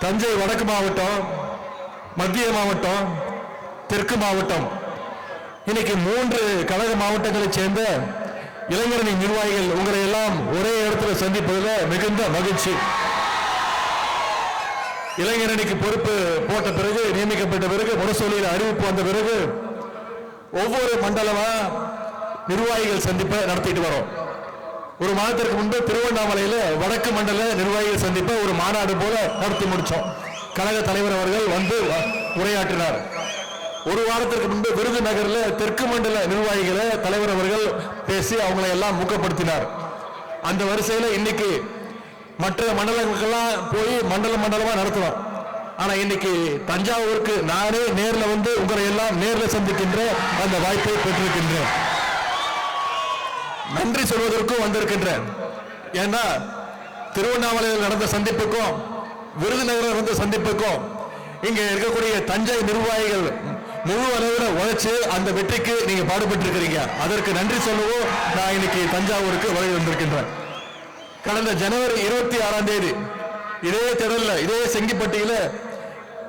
தஞ்சை வடக்கு மாவட்டம், மத்திய மாவட்டம், தெற்கு மாவட்டம், இன்னைக்கு 3 கழக மாவட்டங்களைச் சேர்ந்த இளைஞரணி நிர்வாகிகள் உங்களை எல்லாம் ஒரே இடத்துல சந்திப்பதில் மிகுந்த மகிழ்ச்சி. இளைஞரணிக்கு பொறுப்பு போட்ட பிறகு, நியமிக்கப்பட்ட பிறகு, முரசொலியில் அறிவிப்பு வந்த பிறகு ஒவ்வொரு மண்டலமா நிர்வாகிகள் சந்திப்பை நடத்திட்டு வரோம். ஒரு மாதத்திற்கு முன்பு திருவண்ணாமலையில் வடக்கு மண்டல நிர்வாகிகள் சந்திப்பை ஒரு மாநாடு போல நடத்தி முடிச்சோம். கழக தலைவர் அவர்கள் வந்து உரையாற்றினார். ஒரு வாரத்திற்கு முன்பு விருதுநகரில் தெற்கு மண்டல நிர்வாகிகளை தலைவர் அவர்கள் பேசி அவங்களை எல்லாம் ஊக்கப்படுத்தினார். அந்த வரிசையில் இன்னைக்கு மற்ற மண்டலங்களுக்கெல்லாம் போய் மண்டலமா நடத்துவோம். ஆனா இன்னைக்கு தஞ்சாவூருக்கு நானே நேரில் வந்து உங்களை எல்லாம் நேரில் சந்திக்கின்ற அந்த வாய்ப்பை பெற்றிருக்கின்றேன். நன்றி சொல்வதற்கும் வந்திருக்கின்றேன். ஏன்னா திருவண்ணாமலையில் நடந்த சந்திப்புக்கும் விருதுநகரில் நடந்த சந்திப்புக்கும் இங்க இருக்கக்கூடிய தஞ்சை நிர்வாகிகள் முழு அளவில் உழைச்சு அந்த வெற்றிக்கு நீங்க பாடுபட்டு இருக்கிறீங்க. அதற்கு நன்றி சொல்லவும் நான் இன்னைக்கு தஞ்சாவூருக்கு வருகை வந்திருக்கின்றேன். கடந்த ஜனவரி 26ஆம் தேதி இதே திடலில், இதே செங்கிப்பட்டியில்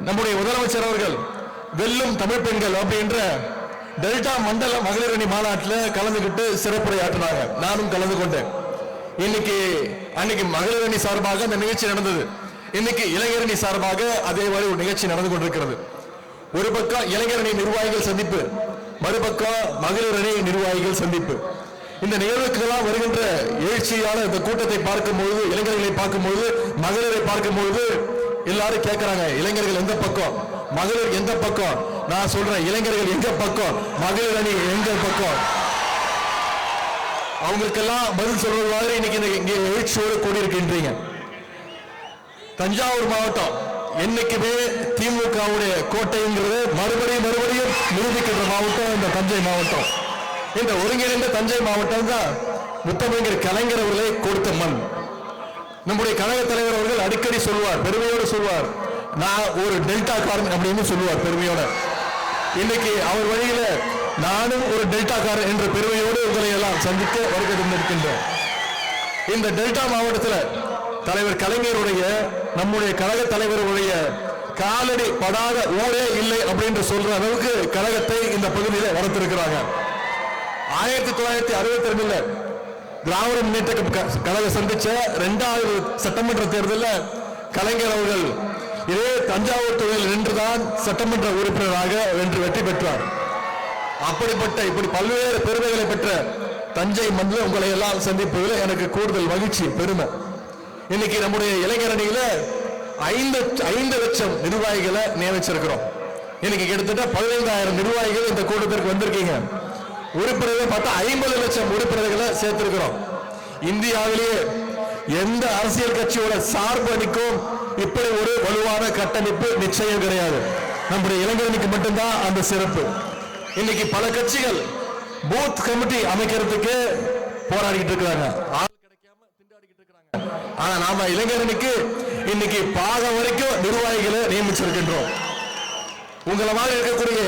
நம்முடைய முதலமைச்சர் அவர்கள் வெல்லும் தமிழ் பெண்கள் அப்படின்ற டெல்டா மண்டல மகளிர் அணி மாநாட்டில் கலந்துகிட்டு சிறப்புரையாற்றினாங்க. நானும் கலந்து கொண்டேன். அன்னைக்கு மகளிர் அணி சார்பாக அந்த நிகழ்ச்சி நடந்தது. இன்னைக்கு இளைஞரணி சார்பாக அதே மாதிரி ஒரு நிகழ்ச்சி நடந்து கொண்டிருக்கிறது. ஒரு பக்கம் இளைஞரணி நிர்வாகிகள் சந்திப்பு, மறுபக்கம் மகளிர் அணி நிர்வாகிகள் சந்திப்பு. இந்த நிகழ்வுக்கெல்லாம் வருகின்ற எழுச்சியான இந்த கூட்டத்தை பார்க்கும்போது, இளைஞர்களை பார்க்கும்போது, மகளிரை பார்க்கும்போது எல்லாரும் கேட்கிறாங்க, இளைஞர்கள் எந்த பக்கம், மகளிர் எந்த பக்கம்? நான் சொல்றேன், இளைஞர்கள் எங்க பக்கம், மகளிர் அணி எங்க பக்கம்? அவங்களுக்கெல்லாம் பதில் சொல்றது மாதிரி இன்னைக்கு இங்க எழுச்சியோடு கூடியிருக்கின்றீங்க. தஞ்சாவூர் மாவட்டம் என்னைக்குமே திமுகவுடைய கோட்டைங்கிறது மறுபடியும் நிரூபிக்கின்ற மாவட்டம் இந்த தஞ்சை மாவட்டம். இந்த ஒருங்கிணைந்த தஞ்சை மாவட்டம் தான் முத்தமிழர் கலைஞர் அவர்களை கொடுத்த மண். நம்முடைய கழக தலைவர் அவர்கள் அடிக்கடி சொல்வார், பெருமையோடு சொல்வார், நான் ஒரு டெல்டா காரன் அப்படின்னு சொல்லுவார் பெருமையோட. இன்னைக்கு அவர் வழியில நானும் ஒரு டெல்டா காரன் என்ற பெருமையோடு உங்களை எல்லாம் சந்திக்க வருகை தந்திருக்கின்றோம். இந்த டெல்டா மாவட்டத்தில் தலைவர் கலைஞருடைய, நம்முடைய கழக தலைவருடைய காலடி படாத ஊரே இல்லை அப்படின்னு சொல்ற அளவுக்கு கழகத்தை இந்த பகுதியில் வளர்த்திருக்கிறாங்க. 1962 திராவிட முன்னேற்ற கழகம் சந்திச்ச 2வது சட்டமன்ற தேர்தலில் கலைஞர் அவர்கள் இதே தஞ்சாவூர் தொகுதியில் நின்றுதான் சட்டமன்ற உறுப்பினராக வென்று வெற்றி பெற்றார். அப்படிப்பட்ட இப்படி பல்வேறு பெருமைகளை பெற்ற தஞ்சை மண்ணில் உங்களை எல்லாம் சந்திப்பதில் எனக்கு கூடுதல் மகிழ்ச்சி, பெருமை. இன்னைக்கு நம்முடைய இளைஞரணியில 5 லட்சம் நிர்வாகிகளை நியமிச்சிருக்கிறோம். இன்னைக்கு கிட்டத்தட்ட 15,000 நிர்வாகிகள் இந்த கூட்டத்திற்கு வந்திருக்கீங்க. உறுப்பினர்கள் பார்த்தா 50 லட்சம் உறுப்பினர்களை சேர்த்திருக்கிறோம். இந்தியாவிலேயே எந்த அரசியல் கட்சியோட சார்பு அணிக்கும் இப்படி ஒரு வலுவான கட்டமைப்பு நிச்சயம் கிடையாது. நம்முடைய இளைஞரணிக்கு மட்டும்தான் அந்த சிறப்பு. இன்னைக்கு பல கட்சிகள் பூத் கமிட்டி அமைக்கிறதுக்கு போராடிட்டு இருக்கிறாங்க, ஆள் கிடைக்காம திண்டாடிட்டு இருக்காங்க. ஆனா நாம இளைஞரணிக்கு இன்னைக்கு பாகம் வரைக்கும் நிர்வாகிகளை நியமிச்சிருக்கின்றோம். உங்களை மாதிரி இருக்கக்கூடிய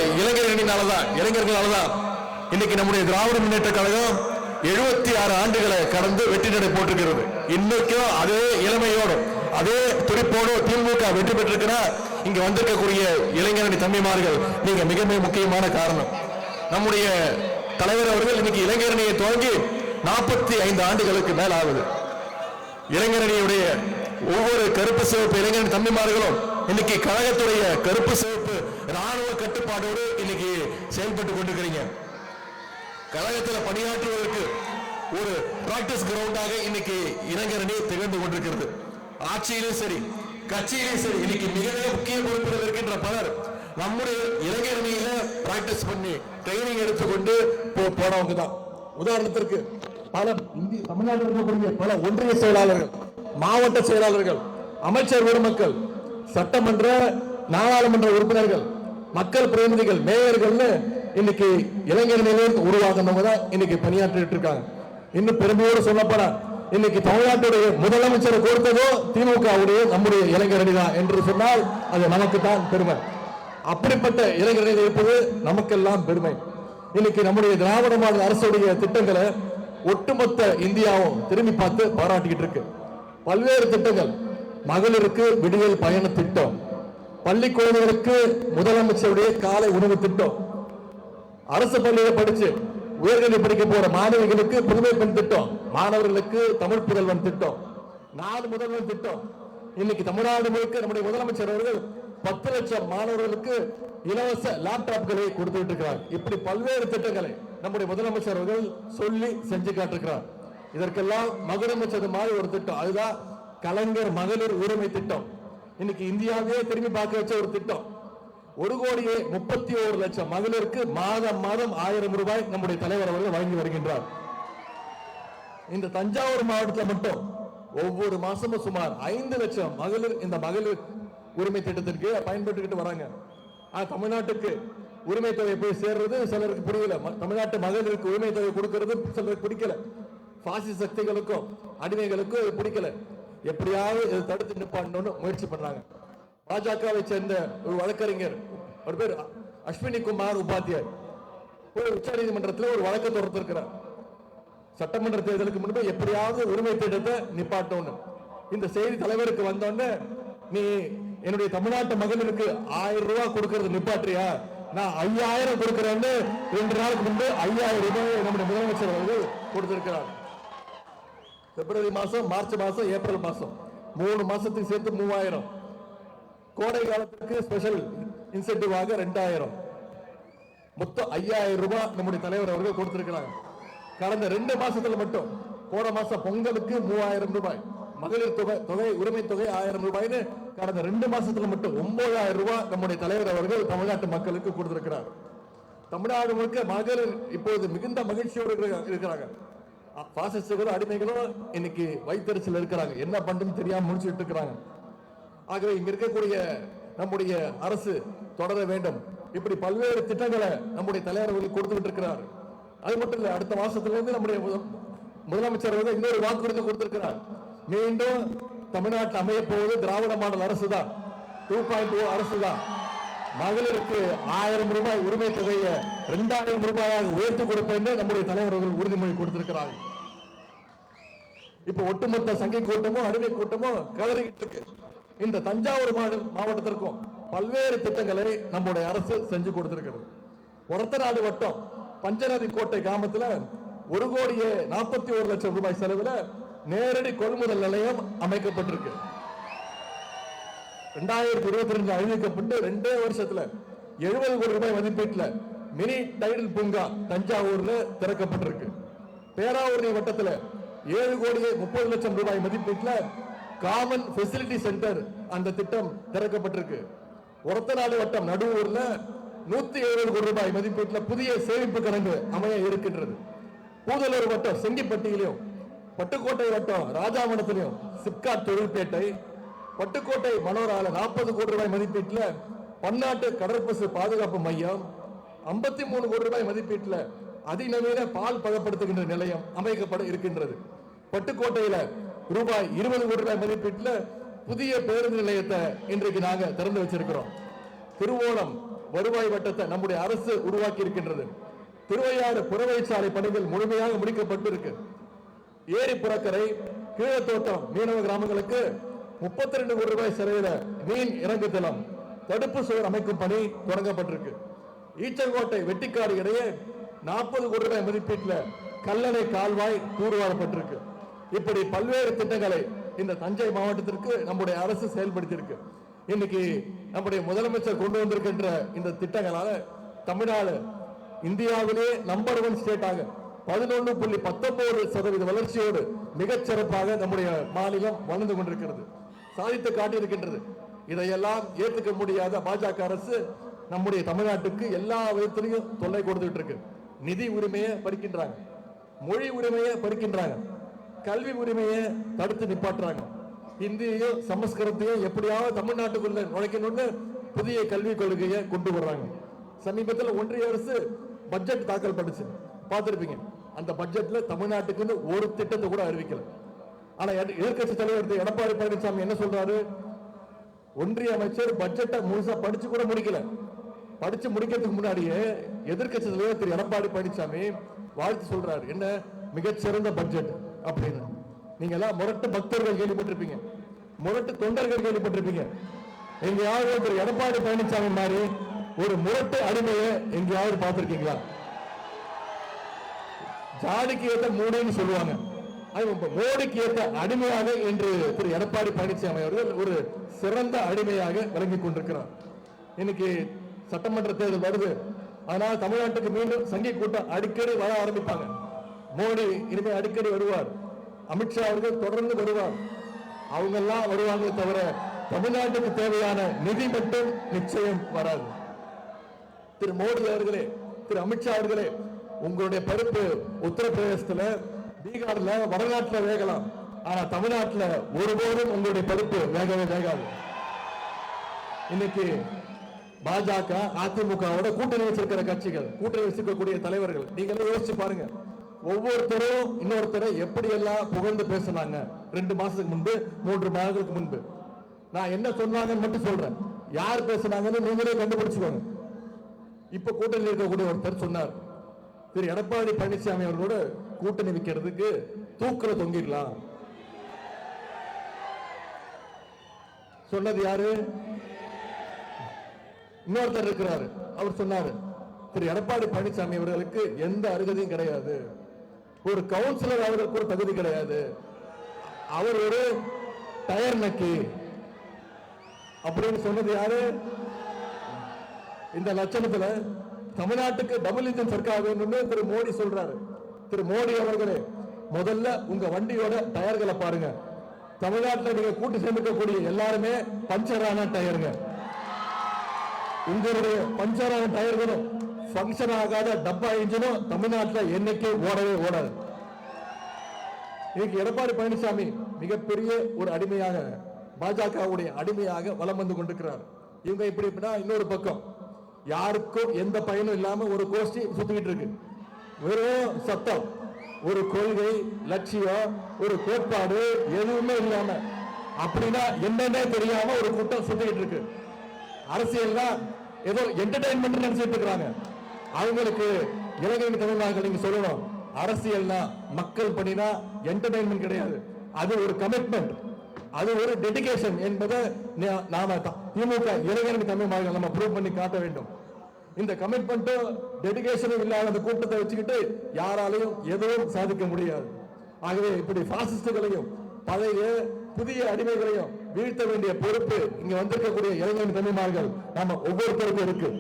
இளைஞர்களாலதான் இன்னைக்கு நம்முடைய திராவிட முன்னேற்ற கழகம் 76 ஆண்டுகளை கடந்து வெற்றி நடை போட்டிருக்கிறது. இன்னைக்கும் அதே இளமையோடும் அதே துடிப்போடு திமுக வெற்றி பெற்றிருக்கிறார். இங்க வந்திருக்கக்கூடிய இளைஞரணி தம்பிமார்கள் நீங்க மிக முக்கியமான காரணம். நம்முடைய தலைவர் அவர்கள் இன்னைக்கு இளைஞரணியை துவங்கி 45 ஆண்டுகளுக்கு மேல் ஆகுது. இளைஞரணியுடைய ஒவ்வொரு கருப்பு சிவப்பு இளைஞரணி தம்பிமார்களும் இன்னைக்கு கழகத்துடைய கருப்பு சிவப்பு ராணுவ கட்டுப்பாடோடு இன்னைக்கு செயல்பட்டு கொண்டிருக்கிறீங்க. கழகத்தில் பணியாற்றுவதற்கு ஒரு பிராக்டிஸ் கிரவுண்டாக இன்னைக்கு இளைஞரணி திகழ்ந்து கொண்டிருக்கிறது. ஆட்சியிலும் சரி, கட்சியிலும் சரி, இன்னைக்கு மிக முக்கிய பொறுப்பில் இருக்கின்ற பலர் நம்முடைய இளைஞரணியில பிராக்டிஸ் பண்ணி ட்ரைனிங் எடுத்துக்கொண்டு போறவங்க தான். உதாரணத்திற்கு தமிழ்நாட்டில் இருக்கக்கூடிய பல ஒன்றிய செயலாளர்கள், மாவட்ட செயலாளர்கள், அமைச்சர் பெருமக்கள், சட்டமன்ற நாடாளுமன்ற உறுப்பினர்கள், மக்கள் பிரதிநிதிகள், மேயர்கள்னு இன்னைக்கு இளைஞர்களிலிருந்து உருவாக்குனவங்க தான் இன்னைக்கு பணியாற்றிட்டு இருக்காங்க. இன்னும் பெருமையோடு சொல்லப்பட இன்னைக்கு தமிழ்நாட்டுடைய முதலமைச்சரை கொடுத்ததோ திமுகவுடைய நம்முடைய இளைஞரணி தான் என்று சொன்னால் அது நமக்கு தான் பெருமை. அப்படிப்பட்ட இளைஞர்கள் இருப்பது நமக்கெல்லாம் பெருமை. இன்னைக்கு நம்முடைய திராவிட மாடல் அரசுடைய திட்டங்களை ஒட்டுமொத்த இந்தியாவும் திரும்பி பார்த்து பாராட்டிக்கிட்டு இருக்கு. பல்வேறு திட்டங்கள் மகளிருக்கு விடியல் பயண திட்டம், பள்ளி குழந்தைகளுக்கு முதலமைச்சருடைய காலை உணவு திட்டம், அரசு பள்ளியில படிச்சு உயர்கல்வி படிக்க போற மாணவிகளுக்கு புதுமை பெண் திட்டம், மாணவர்களுக்கு தமிழ் புதல்வன் திட்டம், 4 முதல்வன் திட்டம். இன்னைக்கு தமிழ்நாடு முழுக்க நம்முடைய முதலமைச்சர் அவர்கள் 10 லட்சம் மாணவர்களுக்கு இலவச லேப்டாப்களை கொடுத்துட்டு இருக்கிறார். இப்படி பல்வேறு திட்டங்களை நம்முடைய முதலமைச்சர் அவர்கள் சொல்லி செஞ்சு காட்டிருக்கிறார். இதற்கெல்லாம் மகுடமைச்சது மாதிரி ஒரு திட்டம், அதுதான் கலைஞர் மகளிர் உரிமை திட்டம். இன்னைக்கு இந்தியாவே திரும்பி பார்க்க வச்ச ஒரு திட்டம். 1,31,00,000 மகளிருக்கு மாதம் 1000 ரூபாய் நம்முடைய தலைவர் அவர்கள் வழங்கி வருகின்றார். இந்த தஞ்சாவூர் மாவட்டத்தில் மட்டும் ஒவ்வொரு மாசமும் சுமார் 5 லட்சம் மகளிர் இந்த மகளிர் உரிமை திட்டத்திற்கு பயன்பட்டுக்கிட்டு வராங்க. தமிழ்நாட்டுக்கு உரிமை தொகை போய் சேர்றது சிலருக்கு புரியல. தமிழ்நாட்டு மகளிருக்கு உரிமை தொகை கொடுக்கிறது சிலருக்கு பிடிக்கல. பாசி சக்திகளுக்கும் அடிமைகளுக்கும் இது பிடிக்கல. எப்படியாவது இதை தடுத்து நிப்பாட்டணும்னு முயற்சி பண்றாங்க. பாஜகவை சேர்ந்த ஒரு வழக்கறிஞர், ஒரு பேர் அஸ்வினி குமார் உபாத்தியாய், ஒரு உச்ச நீதிமன்றத்தில் ஒரு வழக்கு தொடர்ந்திருக்கிறார். சட்டமன்ற தேர்தலுக்கு முன்பு எப்படியாவது உரிமை திட்டத்தை நிப்பாட்டணும். இந்த செய்தி தலைவருக்கு வந்தோடனே, நீ என்னுடைய தமிழ்நாட்டு மகளிருக்கு 1000 ரூபாய் கொடுக்கறது நிப்பாட்டியா, நான் 5000 கொடுக்கிறேன்னு 2 நாளுக்கு முன்பு 5000 ரூபாய் நம்முடைய முதலமைச்சர் அவர்கள் கொடுத்திருக்கிறார். பிப்ரவரி மாசம், மார்ச் மாசம், ஏப்ரல் மாசம் 3 மாசத்துக்கு சேர்த்து 3000. கோடை காலத்துக்கு ஸ்பெஷல் இன்சென்டிவாக 2000, மொத்தம் 5000 ரூபாய் நம்முடைய தலைவர் அவர்கள் கொடுத்திருக்கிறாங்க. கடந்த 2 மாசத்துல மட்டும் கோடை மாசம் பொங்கலுக்கு 3000 ரூபாய், மகளிர் தொகை உரிமை தொகை 1000 ரூபாய்னு கடந்த 2 மாசத்துல மட்டும் 9000 ரூபாய் நம்முடைய தலைவர் அவர்கள் தமிழ்நாட்டு மக்களுக்கு கொடுத்திருக்கிறார். தமிழ்நாடு முழுக்க மகளிர் இப்போது மிகுந்த மகிழ்ச்சியோடு இருக்கிறாங்க. பாசிஸ்டுகளும் அடிமைகளும் இன்னைக்கு வைத்தறிச்சல் இருக்கிறாங்க, என்ன பண்றதுன்னு தெரியாம முடிச்சுட்டு இருக்கிறாங்க. ஆகவே இங்க இருக்கக்கூடிய நம்முடைய அரசு தொடர வேண்டும். இப்படி பல்வேறு திட்டங்களை நம்முடைய தலைவர் அவர்கள் கொடுத்துட்டு இருக்கிறார். அது மட்டும் இல்ல, அடுத்த மாசத்திலிருந்து நம்முடைய முதலமைச்சர் அவர்கள் இன்னொரு வாக்குறுதி கொடுத்திருக்கிறார். மீண்டும் தமிழ்நாட்டில் அமைய போவது திராவிட மாடல் அரசு தான், 2.0 அரசு தான். மகளிருக்கு 1000 ரூபாய் உரிமை தொகையை 2000 ரூபாயாக உயர்த்தி கொடுப்பேன் நம்முடைய தலைவர்கள் உறுதிமொழி கொடுத்திருக்கிறார். இப்ப ஒட்டுமொத்த சங்கை கூட்டமோ அடிமை கூட்டமோ கதறிக்கிட்டு இருக்கு. இந்த தஞ்சாவூர் மாவட்டத்திற்கும் பல்வேறு திட்டங்களை நம்முடைய அரசு செஞ்சு கொடுத்திருக்கிறது. ஒரத்தநாடு வட்டம் பஞ்சநதி கோட்டை கிராமத்தில் 1,41,00,000 ரூபாய் செலவில் நேரடி கொள்முதல் நிலையம் அமைக்கப்பட்டிருக்கு. 2022 அறிவிக்கப்பட்டு 2 வருஷத்துல 70 கோடி ரூபாய் மதிப்பீட்டில் மினி டைடல் பூங்கா தஞ்சாவூர்ல திறக்கப்பட்டிருக்கு. பேராவூரணி வட்டத்தில் 7,30,00,000 ரூபாய் மதிப்பீட்டில் காமன் ஃபெசிலிட்டி சென்டர் அந்த திட்டம் திறக்கப்பட்டிருக்கு. ஒரத்தநாடு வட்டம் நடுவூர்ல 170 கோடி ரூபாய் மதிப்பீட்டில் புதிய சேமிப்பு கிடங்கு அமைய இருக்கின்றது. பூதலூர் வட்டம் செங்கிப்பட்டியிலும், பட்டுக்கோட்டை வட்டம் ராஜாவனத்திலும் சிப்காட் தொழில்பேட்டை, பட்டுக்கோட்டை மனோரால 40 கோடி ரூபாய் மதிப்பீட்டில் பன்னாட்டு கடற்பசு பாதுகாப்பு மையம், 53 கோடி ரூபாய் மதிப்பீட்டில் அதிநவீன பால் பதப்படுத்துகின்ற நிலையம் அமைக்கப்பட இருக்கின்றது. பட்டுக்கோட்டையில ரூபாய் 20 கோடி ரூபாய் மதிப்பீட்டில் புதிய பேருந்து நிலையத்தை இன்றைக்கு நாங்க திறந்து வச்சிருக்கிறோம். திருவோணம் வருவாய் வட்டத்தை நம்முடைய அரசு உருவாக்கி இருக்கின்றது. திருவையாறு புறவழிச்சாலை பணிகள் முழுமையாக முடிக்கப்பட்டிருக்கு. ஏரி புறக்கரை, கீழத்தோட்டம் மீனவ கிராமங்களுக்கு 32 கோடி ரூபாய் செலவில் மீன் இறங்கு தளம், தடுப்பு சுவர் அமைக்கும் பணி தொடங்கப்பட்டிருக்கு. ஈச்சங்கோட்டை வெட்டிக்காடு இடையே 40 கோடி ரூபாய் மதிப்பீட்டில் கல்லணை கால்வாய் தூர்வாரப்பட்டிருக்கு. இப்படி பல்வேறு திட்டங்களை இந்த தஞ்சை மாவட்டத்திற்கு நம்முடைய அரசு செயல்படுத்தியிருக்கு. இன்னைக்கு நம்முடைய முதலமைச்சர் கொண்டு வந்திருக்கின்ற இந்த திட்டங்களால தமிழ்நாடு இந்தியாவிலே நம்பர் 1 ஸ்டேட்டாக 11.19% வளர்ச்சியோடு மிகச் சிறப்பாக நம்முடைய மாநிலம் வளர்ந்து கொண்டிருக்கிறது, சாதித்து காட்டியிருக்கின்றது. இதையெல்லாம் ஏற்றுக்க முடியாத பாஜக அரசு நம்முடைய தமிழ்நாட்டுக்கு எல்லா விதத்திலையும் தொல்லை கொடுத்துட்டு இருக்கு. நிதி உரிமையை பறிக்கின்றாங்க, மொழி உரிமையை பறிக்கின்றாங்க, கல்வி உரிமையை தடுத்து நிப்பாட்டுறாங்க. இந்தியையும் சமஸ்கிருதத்தையும் எப்படியாவது தமிழ்நாட்டுக்குள்ள நுழைக்கணும்னு புதிய கல்விக் கொள்கையை கொண்டு வர்றாங்க. சமீபத்தில் ஒன்றிய அரசு பட்ஜெட் தாக்கல் பண்ணுச்சு, பார்த்திருப்பீங்க. அந்த பட்ஜெட்ல தமிழ்நாட்டுக்குன்னு ஒரு திட்டத்தை கூட அறிவிக்கல. ஆனா எதிர்கட்சி தலைவர் எடப்பாடி பழனிசாமி என்ன சொல்றாரு, ஒன்றிய அமைச்சர் பட்ஜெட்டை முழுசா படிச்சு கூட முடிக்கல. படிச்சு முடிக்கிறதுக்கு முன்னாடியே எதிர்கட்சி தலைவர் திரு எடப்பாடி பழனிசாமி வாழ்த்து சொல்றாரு, என்ன மிகச்சிறந்த பட்ஜெட் அப்படின்னு. நீங்க எல்லாம் முரட்டு பக்தர்கள் கேள்விப்பட்டிருப்பீங்க. முரட்டு தொண்டர்கள் கேள்விப்பட்டிருப்பீங்க. எங்கேயாவது ஒருத்தர் எடப்பாடி பழனிசாமி மாதிரி ஒரு முரட்டு அடிமையை எங்கேயாவது பார்த்திருக்கீங்களா? ஜாதிக்கு ஏற்ற மூடைன்னு சொல்லுவாங்க. மோடிக்கு ஏற்ற அடிமையாக இன்று திரு எடப்பாடி பழனிசாமி அவர்கள் ஒரு சிறந்த அடிமையாக விளங்கிக் கொண்டிருக்கிறார். இன்னைக்கு சட்டமன்ற தேர்தல் வருது. அதனால தமிழ்நாட்டுக்கு மீண்டும் சங்கி கூட்டம் அடிக்கடி வர ஆரம்பிப்பாங்க. மோடி இனிமே அடிக்கடி வருவார், அமித்ஷா அவர்கள் தொடர்ந்து வருவார். அவங்க எல்லாம் வருவாங்களே தவிர தமிழ்நாட்டுக்கு தேவையான நிதி மட்டும் நிச்சயம் வராது. திரு மோடி அவர்களே, திரு அமித்ஷா அவர்களே, உங்களுடைய பருப்பு உத்தரப்பிரதேசத்துல, பீகார்ல, வடநாட்டுல வேகலாம். ஆனா தமிழ்நாட்டுல ஒருபோதும் உங்களுடைய பருப்பு வேகவே வேகாது. இன்னைக்கு பாஜக அதிமுகவோட கூட்டணி வச்சிருக்கிற கட்சிகள், கூட்டணி வச்சிருக்கக்கூடிய தலைவர்கள், நீங்களே யோசிச்சு பாருங்க. ஒவ்வொருத்தரும் இன்னொருத்தரை எப்படி எல்லாம் புகழ்ந்து பேசினாங்க 2 மாசத்துக்கு முன்பு, 3 மாதத்துக்கு முன்பு. நான் என்ன சொன்னாங்கன்னு மட்டும் சொல்றேன், யார் பேசினாங்கன்னு நீங்களே கண்டுபிடிச்சுக்கோங்க. இப்ப கூட்டணி இருக்கக்கூடிய ஒருத்தர் சொன்னார், திரு எடப்பாடி பழனிசாமி அவர்களோட கூட்டணி வைக்கிறதுக்கு தூக்குல தொங்கிடலாம். சொன்னது யாரு? இன்னொருத்தர் இருக்கிறாரு, அவர் சொன்னாரு, திரு எடப்பாடி பழனிசாமி அவர்களுக்கு எந்த அருகதையும் கிடையாது, ஒரு கவுன்சிலர் அவர்களுக்கு ஒரு தகுதி கிடையாது, அவர் ஒரு டயர் நக்கி அப்படின்னு சொன்னது யாரு? இந்த லட்சணத்துல தமிழ்நாட்டுக்கு டபுள் இன்ஜின் சர்க்கார் வேணும்னு திரு மோடி சொல்றாரு. திரு மோடி அவர்களே, முதல்ல உங்க வண்டியோட டயர்களை பாருங்க. தமிழ்நாட்டில் நீங்க கூட்டி சேர்ந்துக்கக்கூடிய எல்லாருமே பஞ்சரான டயருங்க. உங்களுடைய பஞ்சரான டயர்களும் பங்கன் ஆகாத டப்பா இன்ஜினும் தமிழ்நாட்டில் என்னைக்கு ஓடவே ஓடாது. இன்னைக்கு எடப்பாடி பழனிசாமி மிகப்பெரிய ஒரு அடிமையாக, பாஜகவுடைய அடிமையாக வலம் வந்து கொண்டிருக்கிறார். இவங்க இப்படி இன்னொரு பக்கம் யாருக்கும் எந்த பயனும் இல்லாம ஒரு கோஷ்டி சுத்திக்கிட்டு இருக்கு. வெறும் சத்தம், ஒரு கொள்கை, லட்சியம், ஒரு கோட்பாடு எதுவுமே இல்லாம, அப்படின்னா என்னன்னே தெரியாம ஒரு கூட்டம் சுத்திக்கிட்டு இருக்கு. அரசியல் தான் ஏதோ என்டர்டைன்மெண்ட் நினைச்சிட்டு இருக்காங்க. அவங்களுக்கு இலங்கை தமிழ்நாடு நீங்க சொல்லணும், அரசியல்னா மக்கள் பணினா என்டர்டைன்மெண்ட் கிடையாது, அது ஒரு கமிட்மெண்ட், அது ஒரு டெடிகேஷன் என்பதை நாம திமுக இளைஞரணி தமிழ் நம்ம ப்ரூவ் பண்ணி காட்ட வேண்டும். இந்த கமிட்மெண்ட்டும் டெடிகேஷனும் இல்லாத அந்த கூட்டத்தை வச்சுக்கிட்டு யாராலையும் எதுவும் சாதிக்க முடியாது. ஆகவே இப்படி பாசிஸ்டுகளையும் பழைய புதிய அடிமைகளையும் வீழ்த்த வேண்டிய பொறுப்பு இங்க வந்திருக்கக்கூடிய இளைஞரணி தமிழ்மார்கள் நாம ஒவ்வொருத்தருக்கும் இருக்கு.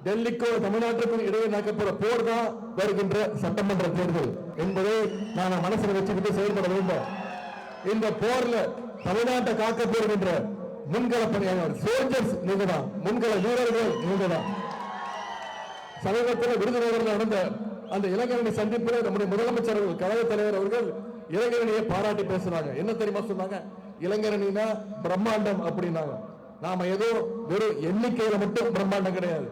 டெல்லிக்கும் தமிழ்நாட்டுக்கும் இடையே நடக்கப்போற போர் தான் வருகின்ற சட்டமன்ற தேர்தல் என்பதை நாம மனசுல வச்சுக்கிட்டு செயல்பட வேண்டும். இந்த போர்ல தமிழ்நாட்டை காக்க போகின்ற முன்கள பணியாளர் சோல்ஜர்ஸ் நீங்க தான், முன்கள வீரர்கள் நீங்க தான். சமீபத்தில் விருதுநகரில் நடந்த அந்த இளைஞரணி சந்திப்பில் நம்முடைய முதலமைச்சர்கள், கழக தலைவர் அவர்கள் இளைஞரணியை பாராட்டி பேசுறாங்க. என்ன தெரியுமா சொன்னாங்க? இளைஞரணினா பிரம்மாண்டம் அப்படின்னாங்க. நாம ஏதோ வெறும் எண்ணிக்கையில மட்டும் பிரம்மாண்டம் கிடையாது,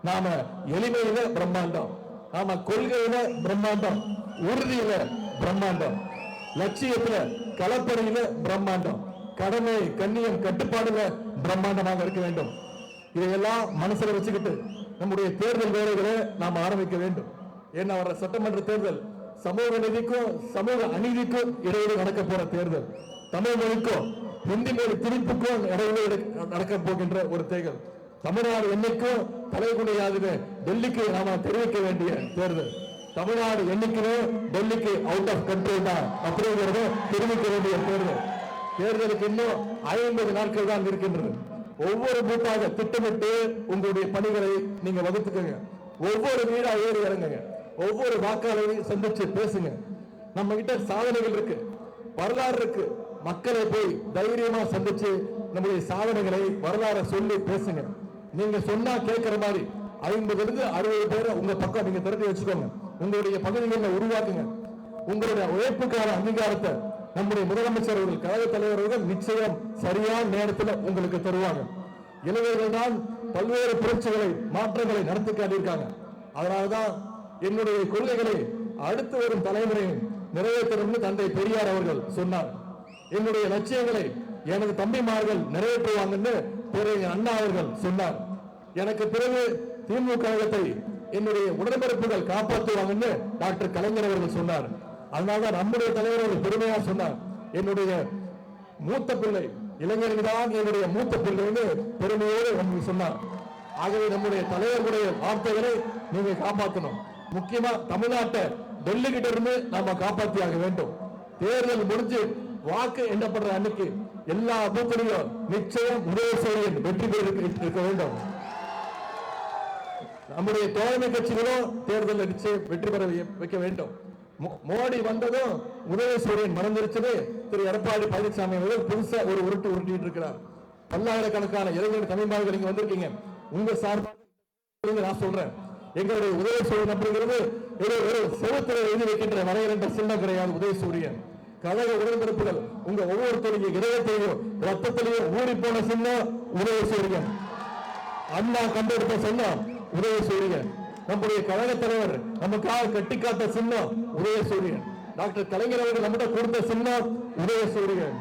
நாம எளிமையில பிரம்மாண்டம், நாம கொள்கையில பிரம்மாண்டம், உறுதியில பிரம்மாண்டம், லட்சியத்துல களப்பணியில பிரம்மாண்டம், கடமை கண்ணியம் கட்டுப்பாடுல பிரம்மாண்டமாக இருக்க வேண்டும். இதையெல்லாம் மனசுல வச்சுக்கிட்டு நம்முடைய தேர்தல் வேலைகளை நாம் ஆரம்பிக்க வேண்டும். ஏன்னா வர சட்டமன்ற தேர்தல் சமூக நீதிக்கும் சமூக அநீதிக்கும் இடையிலே நடக்க போற தேர்தல், தமிழ் மொழிக்கும் ஹிந்தி மொழி திணிப்புக்கும் இடையிலே நடக்க போகின்ற ஒரு தேர்தல். தமிழ்நாடு என்னைக்கும் தலைகுனியாதுன்னு டெல்லிக்கு நாம தெரிவிக்க வேண்டிய தேர்தல். தமிழ்நாடு என்னைக்குமே டெல்லிக்கு அவுட் ஆஃப் கண்ட்ரோல் தான் அப்படிங்கிறத தெரிவிக்க வேண்டிய தேர்தல். தேர்தலுக்கு இன்னும் 50 நாட்கள் தான் இருக்கின்றது. ஒவ்வொரு பூத்தாக திட்டமிட்டு உங்களுடைய பணிகளை நீங்க வகுத்துக்கங்க. ஒவ்வொரு வீடா ஏறி இறங்குங்க, ஒவ்வொரு வாக்காளரையும் சந்திச்சு பேசுங்க. நம்ம கிட்ட சாதனைகள் இருக்கு, வரலாறு இருக்கு, மக்களை போய் தைரியமா சந்திச்சு நம்முடைய சாதனைகளை வரலாறு சொல்லி பேசுங்க. நீங்க சொன்னா கேட்கிற மாதிரி 50-60 பேரை உங்க பக்கம் நீங்க திரட்டி வச்சுக்கோங்க. உங்களுடைய பகுதிகளில் உருவாக்குங்க. உங்களுடைய உழைப்புக்கான அங்கீகாரத்தை நம்முடைய முதலமைச்சர் அவர்கள், கழக தலைவர்கள் நிச்சயம் சரியான நேரத்தில் உங்களுக்கு தருவாங்க. இளைஞர்கள் தான் பல்வேறு புரட்சிகளை மாற்றங்களை நடத்தி காட்டியிருக்காங்க. அதனால்தான் என்னுடைய கொள்கைகளை அடுத்து வரும் தலைமுறையும் நிறைவேற்றணும் தந்தை பெரியார் அவர்கள் சொன்னார். என்னுடைய லட்சியங்களை எனது தம்பிமார்கள் நிறைவேற்றுவாங்கன்னு அண்ணா அவர்கள் சொன்னார். எனக்கு பிறகு திமுக கழகத்தை என்னுடைய உடன்பிறப்புகள் காப்பாற்றுவாங்கன்னு டாக்டர் கலைஞர் அவர்கள் சொன்னார். அதனால்தான் நம்முடைய தலைவர் பெருமையா சொன்னார், என்னுடைய மூத்த பிள்ளை இளைஞர்கள் தான் என்னுடைய மூத்த பிள்ளைன்னு பெருமையோடு உங்களுக்கு சொன்னார். ஆகவே நம்முடைய தலைவர்களுடைய வார்த்தைகளை நீங்க காப்பாற்றணும். முக்கியமா தமிழ்நாட்டை டெல்லி கிட்ட இருந்து நாம காப்பாற்றியாக வேண்டும். தேர்தல் முடிஞ்சு வாக்கு எண்ணப்படுற அன்னைக்கு எல்லா பூத்திலையும் நிச்சயம் உதயசூரியன் வெற்றி பெற இருக்க வேண்டும். நம்முடைய தோழமை கட்சிகளும் தேர்தலில் நிச்சயம் வெற்றி பெற வைக்க வேண்டும். மோடி வந்ததும் உதயசூரியன் மறந்துருச்சது திரு எடப்பாடி பழனிசாமி அவர்கள் புதுசா ஒரு உருட்டிட்டு இருக்கிறார். பல்லாயிரக்கணக்கான இளைஞர் தமிழ்மார்கள் இங்க வந்திருக்கீங்க. உங்க சார்பாக நான் சொல்றேன், எங்களுடைய உதயசூரியன் அப்படிங்கிறது ஒரு செவத்தில் எழுதி வைக்கின்ற வரையறை சின்னம் கிடையாது. உதயசூரியன் கழக உடன்பிறப்புகள் உங்க ஒவ்வொருத்தரையும் இதயத்தையும் ரத்தத்திலையும் ஊறி போன சின்னம் உதயசூரியன். அண்ணா கண்டெடுத்த சின்னம் உதயசூரியன். நம்முடைய கழக தலைவர் நமக்காக கட்டிக்காட்ட சின்னம் உதயசூரியன். டாக்டர் கலைஞர் அவர்கள் நம்மகிட்ட கொடுத்த சின்னம் உதயசூரியன்.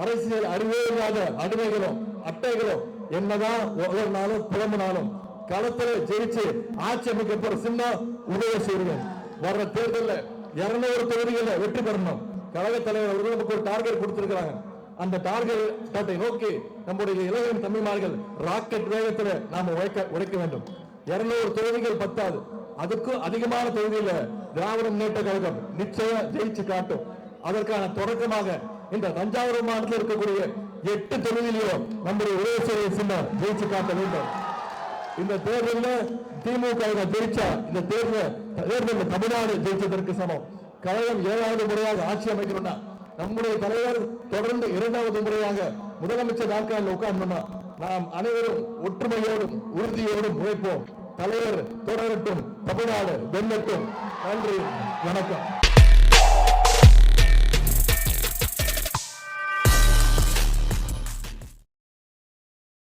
அரசியல் அறிவே இல்லாத அடிமைகளும் அட்டைகளும் என்னதான் ஒவ்வொரு நாளும் புலம்புனாலும் களத்தில் ஜெயிச்சு ஆட்சி அமைக்க போற சின்னம் உதயசூரியன். வர்ற தேர்தலில் 200 தொகுதிகளை வெற்றி பெறணும். கழக தலைவர் அவர்கள் நமக்கு ஒரு டார்கெட் கொடுத்திருக்கிறாங்க. அந்த டார்கெட்டை நோக்கி நம்முடைய இளைஞர் தமிழ்மார்கள் ராக்கெட் வேகத்தில் நாம உழைக்க வேண்டும். 200 தொகுதிகள் பத்தாது, அதுக்கும் அதிகமான தொகுதியில திராவிட முன்னேற்ற கழகம் நிச்சயம் ஜெயிச்சு காட்டும். அதற்கான தொடக்கமாக இந்த தஞ்சாவூர் மாவட்டத்தில் இருக்கக்கூடிய 8 தொகுதியிலும் நம்முடைய உதயசூரியன் சின்னம் ஜெயிச்சு காட்ட வேண்டும். இந்த தேர்தலில் திமுக ஜெயிச்சா இந்த தேர்தலில் தமிழ்நாடு ஜெயிச்சதற்கு சமம். கழகம் 7வது முறையாக ஆட்சி அமைக்கணும்னா நம்முடைய தலைவர் தொடர்ந்து 2வது முறையாக முதலமைச்சர் நாற்காலில் உட்கார்ந்தோம்னா நாம் அனைவரும் ஒற்றுமையோடும் உறுதியோடும் உழைப்போம். தலைவர் தொடரட்டும், தமிழ்நாடு வெல்லட்டும். நன்றி, வணக்கம்.